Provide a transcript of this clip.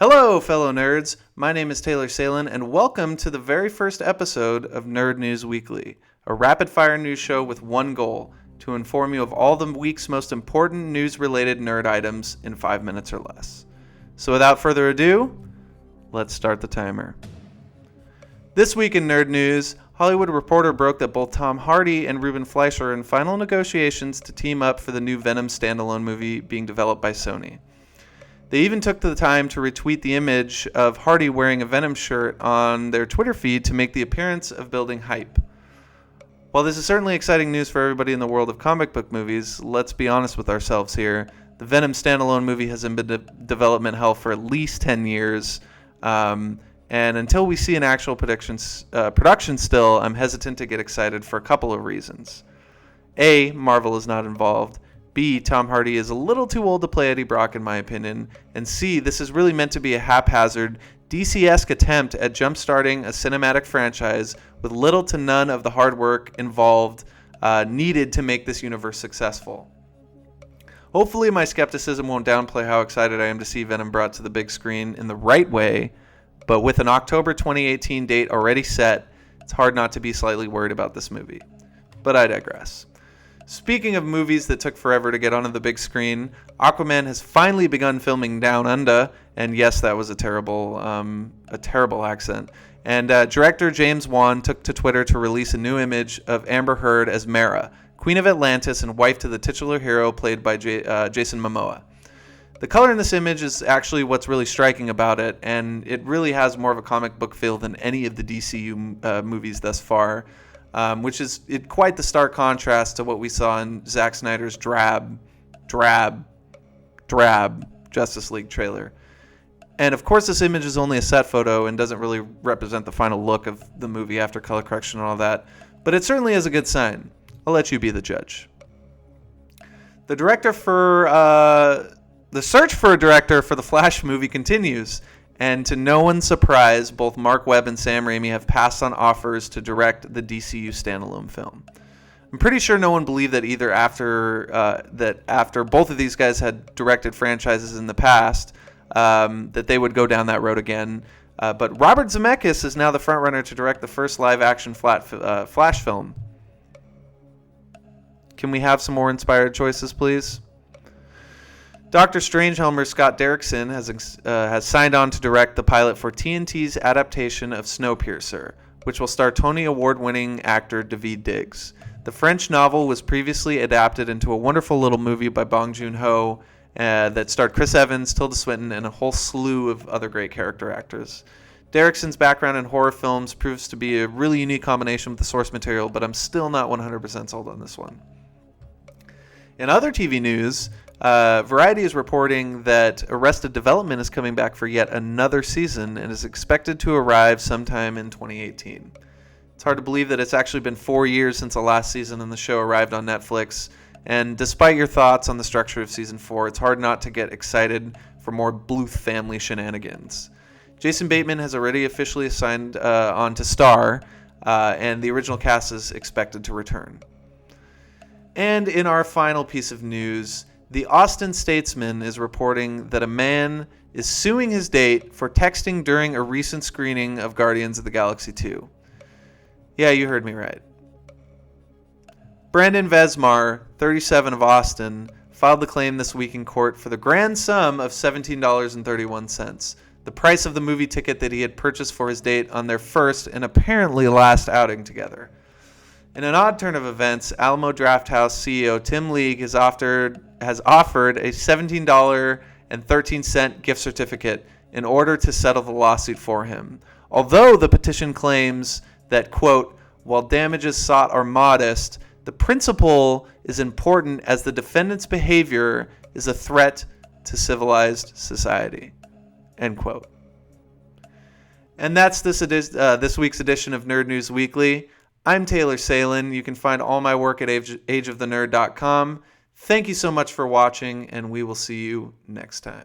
Hello, fellow nerds. My name is Taylor Salan, and welcome to the very first episode of Nerd News Weekly, a rapid-fire news show with one goal: to inform you of all the week's most important news-related nerd items in 5 minutes or less. So without further ado, let's start the timer. This week in Nerd News, Hollywood Reporter broke that both Tom Hardy and Ruben Fleischer are in final negotiations to team up for the new Venom standalone movie being developed by Sony. They even took the time to retweet the image of Hardy wearing a Venom shirt on their Twitter feed to make the appearance of building hype. While this is certainly exciting news for everybody in the world of comic book movies, let's be honest with ourselves here. The Venom standalone movie has been in development hell for at least 10 years. And until we see an actual production still, I'm hesitant to get excited for a couple of reasons. A, Marvel is not involved. B, Tom Hardy is a little too old to play Eddie Brock in my opinion. And C, this is really meant to be a haphazard, DC-esque attempt at jump-starting a cinematic franchise with little to none of the hard work involved needed to make this universe successful. Hopefully my skepticism won't downplay how excited I am to see Venom brought to the big screen in the right way, but with an October 2018 date already set, it's hard not to be slightly worried about this movie. But I digress. Speaking of movies that took forever to get onto the big screen, Aquaman has finally begun filming Down Under, and yes, that was a terrible accent. And director James Wan took to Twitter to release a new image of Amber Heard as Mera, Queen of Atlantis and wife to the titular hero played by Jason Momoa. The color in this image is actually what's really striking about it, and it really has more of a comic book feel than any of the DCU movies thus far. Which is quite the stark contrast to what we saw in Zack Snyder's drab Justice League trailer. And of course this image is only a set photo and doesn't really represent the final look of the movie after color correction and all that, but it certainly is a good sign. I'll let you be the judge. The search for a director for the Flash movie continues. And to no one's surprise, both Mark Webb and Sam Raimi have passed on offers to direct the DCU standalone film. I'm pretty sure no one believed that either after both of these guys had directed franchises in the past, that they would go down that road again. But Robert Zemeckis is now the frontrunner to direct the first live-action Flash film. Can we have some more inspired choices, please? Dr. Strangehelmer Scott Derrickson has signed on to direct the pilot for TNT's adaptation of Snowpiercer, which will star Tony Award-winning actor Daveed Diggs. The French novel was previously adapted into a wonderful little movie by Bong Joon-ho that starred Chris Evans, Tilda Swinton, and a whole slew of other great character actors. Derrickson's background in horror films proves to be a really unique combination with the source material, but I'm still not 100% sold on this one. In other TV news, Variety is reporting that Arrested Development is coming back for yet another season and is expected to arrive sometime in 2018. It's hard to believe that it's actually been 4 years since the last season and the show arrived on Netflix, and despite your thoughts on the structure of Season 4, it's hard not to get excited for more Bluth family shenanigans. Jason Bateman has already officially signed on to star, and the original cast is expected to return. And in our final piece of news, the Austin Statesman is reporting that a man is suing his date for texting during a recent screening of Guardians of the Galaxy 2. Yeah, you heard me right. Brandon Vesmar, 37 of Austin, filed the claim this week in court for the grand sum of $17.31, the price of the movie ticket that he had purchased for his date on their first and apparently last outing together. In an odd turn of events, Alamo Drafthouse CEO Tim League has offered a $17.13 gift certificate in order to settle the lawsuit for him. Although the petition claims that, quote, while damages sought are modest, the principle is important as the defendant's behavior is a threat to civilized society, end quote. And that's this week's edition of Nerd News Weekly. I'm Taylor Salan. You can find all my work at ageofthenerd.com. Thank you so much for watching, and we will see you next time.